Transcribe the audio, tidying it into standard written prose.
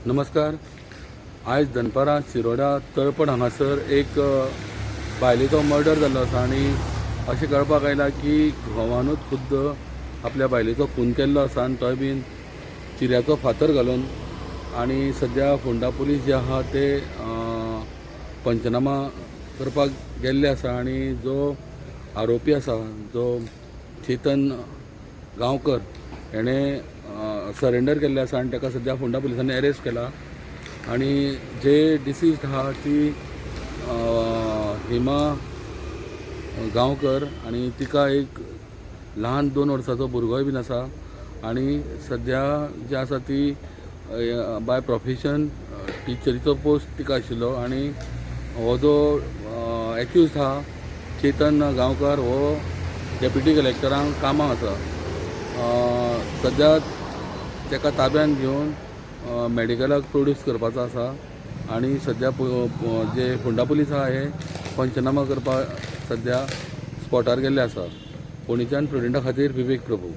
नमस्कार. आज दनपारां शिरोडा तळपण हांगासर एक बायलेचो मर्डर जाल्लो आसा आनी अशें कळपाक आयलां की घोवानूच खुद्द आपल्या बायलेचो खून केल्लो आसा आनी तोय बीन चिऱ्याचो फातर घालून. आनी सद्या फोंडा पुलीस जे आहा ते पंचनामा करपाक गेल्ले आसा आनी जो आरोपी आसा जो चेतन गांवकर हेणें सरेंडर केल्ले आसा आनी ताका सद्या फोंडा पुलिसांनी अरेस्ट केला. आनी जे डिसीज्ड आहा ती हेमा गांवकर आनी तिका एक ल्हान 2 वर्सांचो भुरगोय बीन आसा. आनी सद्या जी आसा ती बाय प्रोफेशन टिचरीचो पोस्ट तिका आशिल्लो. आनी हो जो एक्यूज्ड आहा चेतन गांवकर हो डेप्युटी कलेक्टरांक कामाक आसा. सद्या ताका ताब्यान घेवन मेडिकलाक प्रोड्यूस करपाचो आसा. आनी सद्या जे फोंडा पुलीस आहा हे पंचनामा करपाक सद्या स्पॉटार गेल्ले आसा. फोंडेच्यान प्रुडंटा खातीर विवेक प्रभू.